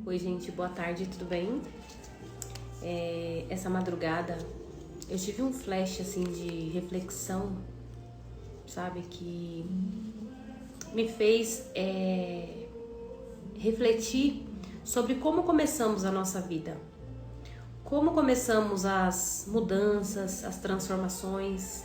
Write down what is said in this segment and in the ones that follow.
Oi, gente, boa tarde, tudo bem? Essa madrugada eu tive um flash assim de reflexão, sabe, que me fez refletir sobre como começamos a nossa vida, como começamos as mudanças, as transformações,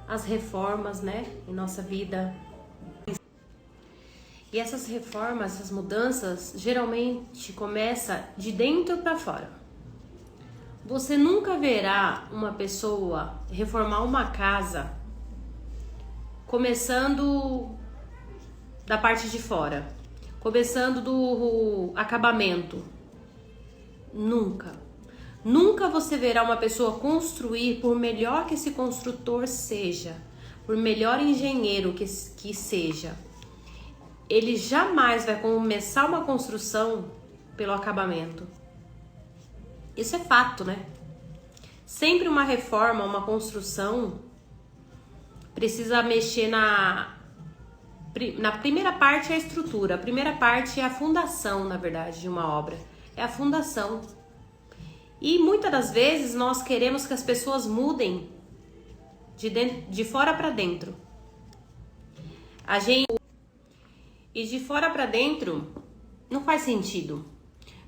as reformas, né, em nossa vida. E essas reformas, essas mudanças, geralmente começa de dentro para fora. Você nunca verá uma pessoa reformar uma casa começando da parte de fora, começando do acabamento. Nunca. Nunca você verá uma pessoa construir, por melhor que esse construtor seja, por melhor engenheiro que seja. Ele jamais vai começar uma construção pelo acabamento. Isso é fato, né? Sempre uma reforma, uma construção precisa mexer na primeira parte, é a estrutura. A primeira parte é a fundação, na verdade, de uma obra. É a fundação. E muitas das vezes nós queremos que as pessoas mudem de fora para dentro. E de fora para dentro não faz sentido.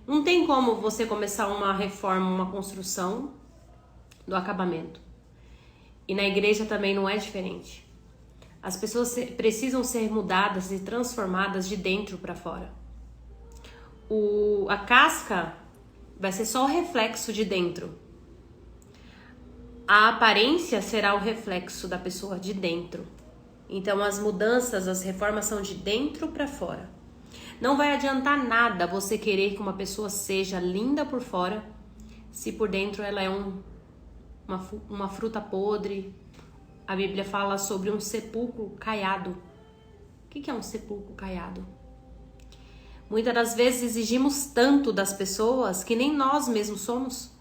Não tem como você começar uma reforma, uma construção do acabamento. E na igreja também não é diferente. As pessoas precisam ser mudadas e transformadas de dentro para fora. A casca vai ser só o reflexo de dentro. A aparência será o reflexo da pessoa de dentro. Então as mudanças, as reformas são de dentro para fora. Não vai adiantar nada você querer que uma pessoa seja linda por fora, se por dentro ela é uma fruta podre. A Bíblia fala sobre um sepulcro caiado. O que é um sepulcro caiado? Muitas das vezes exigimos tanto das pessoas que nem nós mesmos somos.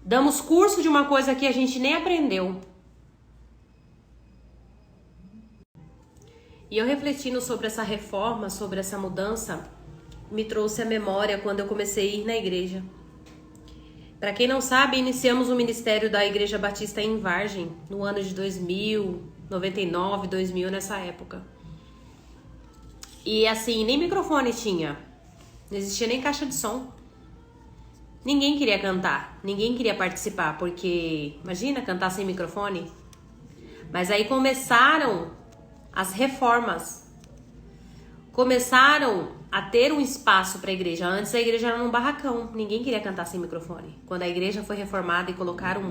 Damos curso de uma coisa que a gente nem aprendeu. E eu refletindo sobre essa reforma, sobre essa mudança, me trouxe à memória quando eu comecei a ir na igreja. Para quem não sabe, iniciamos o ministério da Igreja Batista em Vargem no ano de 2000, 99, 2000, nessa época. E assim, nem microfone tinha, não existia nem caixa de som. Ninguém queria cantar, ninguém queria participar, porque imagina cantar sem microfone. Mas aí começaram as reformas, começaram a ter um espaço para a igreja. Antes a igreja era num barracão, ninguém queria cantar sem microfone. Quando a igreja foi reformada e colocaram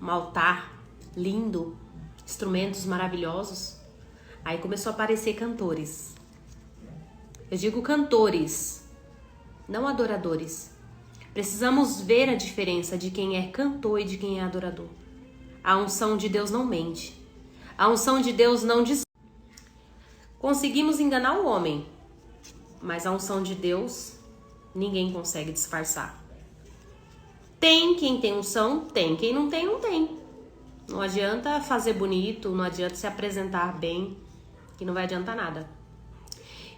um altar lindo, instrumentos maravilhosos, aí começou a aparecer cantores. Eu digo cantores, não adoradores. Precisamos ver a diferença de quem é cantor e de quem é adorador. A unção de Deus não mente. A unção de Deus não diz. Conseguimos enganar o homem, mas a unção de Deus ninguém consegue disfarçar. Tem quem tem unção, tem quem não tem, não tem. Não adianta fazer bonito, não adianta se apresentar bem, que não vai adiantar nada.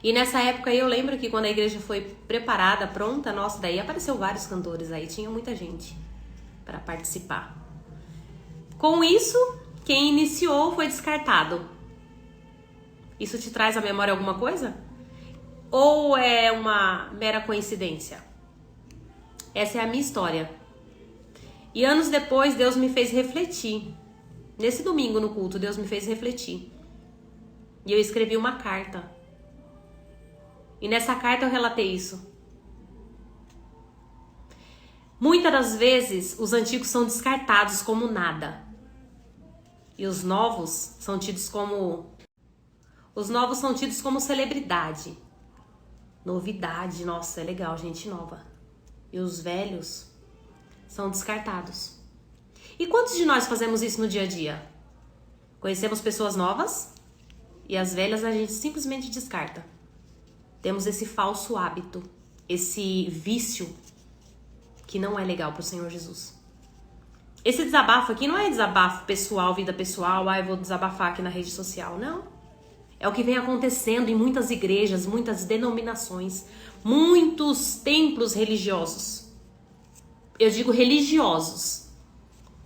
E nessa época eu lembro que quando a igreja foi preparada, pronta, nossa, daí apareceu vários cantores aí, tinha muita gente para participar. Com isso, quem iniciou foi descartado. Isso te traz à memória alguma coisa? Ou é uma mera coincidência? Essa é a minha história. E anos depois, Deus me fez refletir. Nesse domingo no culto, Deus me fez refletir. E eu escrevi uma carta. E nessa carta eu relatei isso. Muitas das vezes, os antigos são descartados como nada. E os novos são tidos como celebridade. Novidade, nossa, é legal, gente nova. E os velhos são descartados. E quantos de nós fazemos isso no dia a dia? Conhecemos pessoas novas e as velhas a gente simplesmente descarta. Temos esse falso hábito, esse vício que não é legal para o Senhor Jesus. Esse desabafo aqui não é desabafo pessoal, vida pessoal, eu vou desabafar aqui na rede social, não. É o que vem acontecendo em muitas igrejas, muitas denominações, muitos templos religiosos. Eu digo religiosos,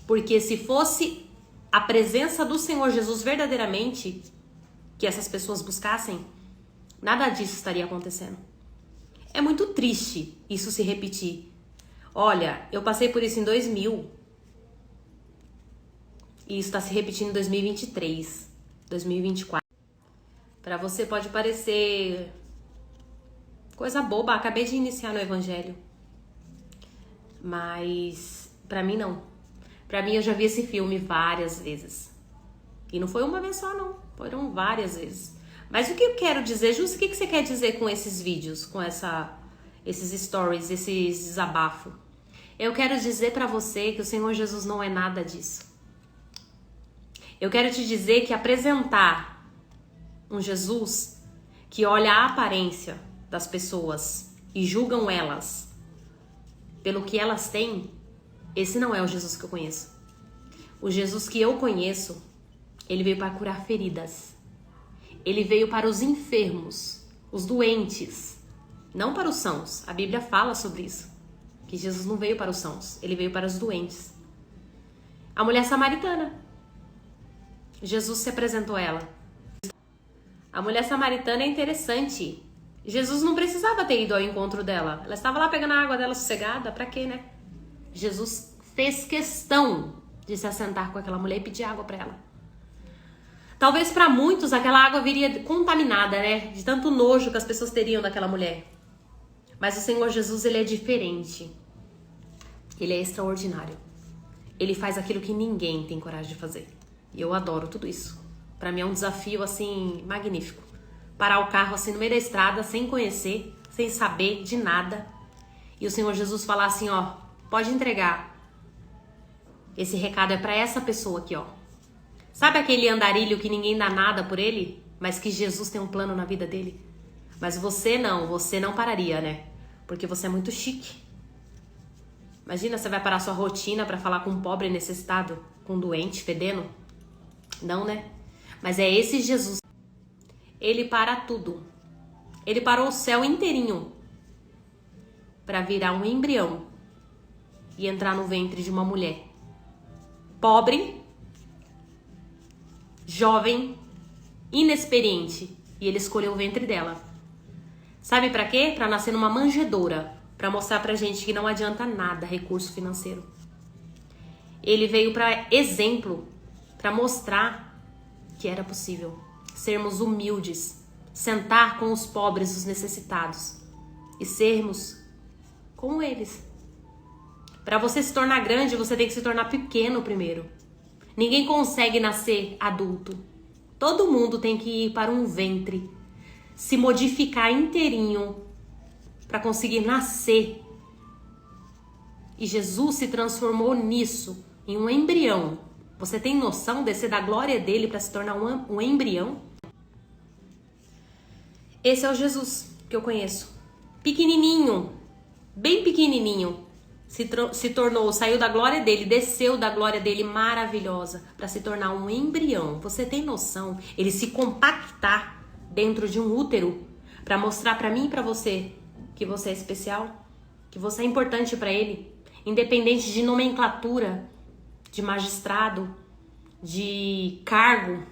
porque se fosse a presença do Senhor Jesus verdadeiramente que essas pessoas buscassem, nada disso estaria acontecendo. É muito triste isso se repetir. Olha, eu passei por isso em 2000 e isso está se repetindo em 2023, 2024. Para você pode parecer coisa boba, acabei de iniciar no evangelho. Mas para mim não. Para mim eu já vi esse filme várias vezes. E não foi uma vez só não, foram várias vezes. Mas o que eu quero dizer, Júcia, o que você quer dizer com esses vídeos, com esses stories, esses desabafos? Eu quero dizer para você que o Senhor Jesus não é nada disso. Eu quero te dizer que apresentar um Jesus que olha a aparência das pessoas e julgam elas pelo que elas têm, esse não é o Jesus que eu conheço. O Jesus que eu conheço, ele veio para curar feridas. Ele veio para os enfermos, os doentes, não para os sãos. A Bíblia fala sobre isso, que Jesus não veio para os sãos, ele veio para os doentes. A mulher samaritana, Jesus se apresentou a ela. A mulher samaritana é interessante. Jesus não precisava ter ido ao encontro dela. Ela estava lá pegando a água dela sossegada. Pra quê, né? Jesus fez questão de se assentar com aquela mulher e pedir água para ela. Talvez para muitos aquela água viria contaminada, né? De tanto nojo que as pessoas teriam daquela mulher. Mas o Senhor Jesus, ele é diferente. Ele é extraordinário. Ele faz aquilo que ninguém tem coragem de fazer. E eu adoro tudo isso. Para mim é um desafio, assim, magnífico. Parar o carro, assim, no meio da estrada, sem conhecer, sem saber de nada. E o Senhor Jesus falar assim, ó, pode entregar. Esse recado é para essa pessoa aqui, ó. Sabe aquele andarilho que ninguém dá nada por ele? Mas que Jesus tem um plano na vida dele? Mas você não pararia, né? Porque você é muito chique. Imagina, você vai parar sua rotina para falar com um pobre necessitado, com um doente, fedendo? Não, né? Mas é esse Jesus. Ele para tudo. Ele parou o céu inteirinho para virar um embrião e entrar no ventre de uma mulher pobre, jovem, inexperiente. E ele escolheu o ventre dela. Sabe para quê? Para nascer numa manjedoura, para mostrar pra gente que não adianta nada recurso financeiro. Ele veio para exemplo, para mostrar que era possível sermos humildes, sentar com os pobres, os necessitados e sermos como eles. Para você se tornar grande, você tem que se tornar pequeno primeiro. Ninguém consegue nascer adulto. Todo mundo tem que ir para um ventre, se modificar inteirinho para conseguir nascer. E Jesus se transformou nisso, em um embrião. Você tem noção de ser da glória dele para se tornar um embrião? Esse é o Jesus que eu conheço. Pequenininho, bem pequenininho. Se tornou, saiu da glória dele, desceu da glória dele maravilhosa para se tornar um embrião. Você tem noção? Ele se compactar dentro de um útero para mostrar para mim e para você que você é especial, que você é importante para ele, independente de nomenclatura, de magistrado, de cargo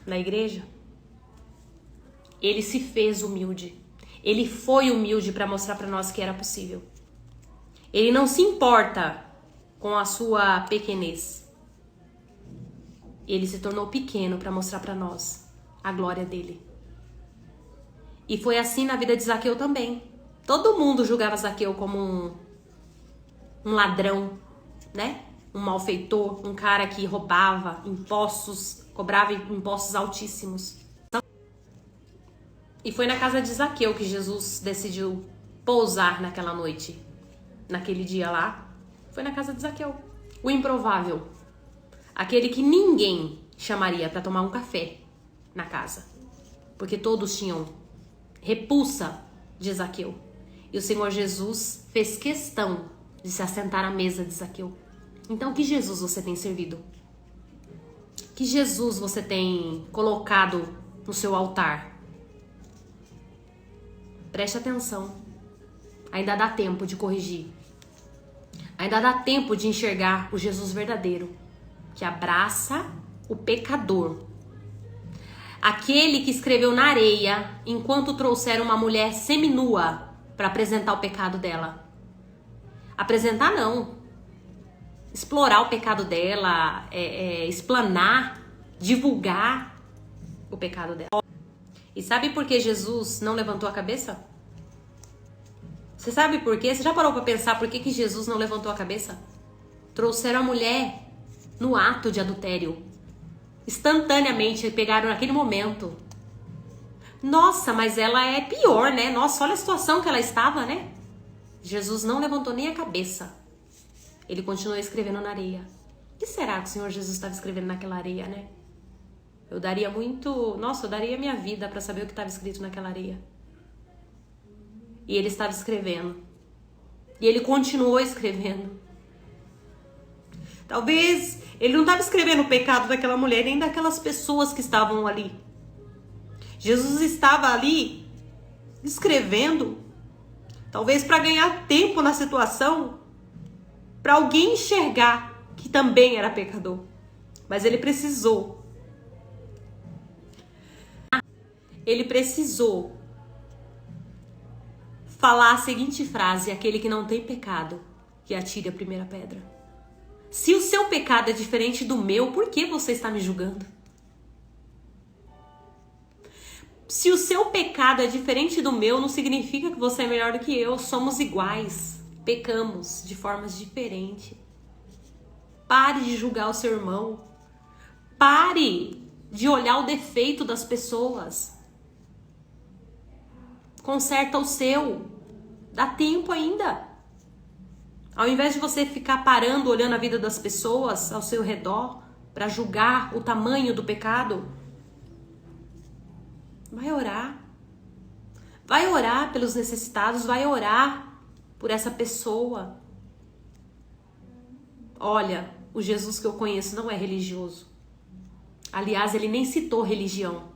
na igreja. Ele se fez humilde. Ele foi humilde para mostrar para nós que era possível. Ele não se importa com a sua pequenez. Ele se tornou pequeno para mostrar para nós a glória dele. E foi assim na vida de Zaqueu também. Todo mundo julgava Zaqueu como um ladrão, né? Um malfeitor, um cara que roubava impostos, cobrava impostos altíssimos. E foi na casa de Zaqueu que Jesus decidiu pousar naquela noite. Naquele dia lá, foi na casa de Zaqueu. O improvável. Aquele que ninguém chamaria para tomar um café na casa. Porque todos tinham repulsa de Zaqueu. E o Senhor Jesus fez questão de se assentar à mesa de Zaqueu. Então, que Jesus você tem servido? Que Jesus você tem colocado no seu altar. Preste atenção. Ainda dá tempo de corrigir. Ainda dá tempo de enxergar o Jesus verdadeiro, que abraça o pecador. Aquele que escreveu na areia enquanto trouxeram uma mulher seminua para apresentar o pecado dela. Apresentar não. Explorar o pecado dela, explanar, divulgar o pecado dela. E sabe por que Jesus não levantou a cabeça? Você sabe por quê? Você já parou para pensar por que Jesus não levantou a cabeça? Trouxeram a mulher no ato de adultério. Instantaneamente, pegaram naquele momento. Nossa, mas ela é pior, né? Nossa, olha a situação que ela estava, né? Jesus não levantou nem a cabeça. Ele continuou escrevendo na areia. O que será que o Senhor Jesus estava escrevendo naquela areia, né? Eu daria minha vida para saber o que estava escrito naquela areia. E ele estava escrevendo. E ele continuou escrevendo. Talvez ele não estava escrevendo o pecado daquela mulher, nem daquelas pessoas que estavam ali. Jesus estava ali escrevendo, talvez para ganhar tempo na situação, para alguém enxergar que também era pecador. Mas ele precisou falar a seguinte frase: aquele que não tem pecado, que atire a primeira pedra. Se o seu pecado é diferente do meu, por que você está me julgando? Se o seu pecado é diferente do meu, não significa que você é melhor do que eu. Somos iguais. Pecamos de formas diferentes. Pare de julgar o seu irmão. Pare de olhar o defeito das pessoas. Conserta o seu. Dá tempo ainda. Ao invés de você ficar parando, olhando a vida das pessoas ao seu redor para julgar o tamanho do pecado, vai orar. Vai orar pelos necessitados, vai orar por essa pessoa. Olha, o Jesus que eu conheço não é religioso. Aliás, ele nem citou religião.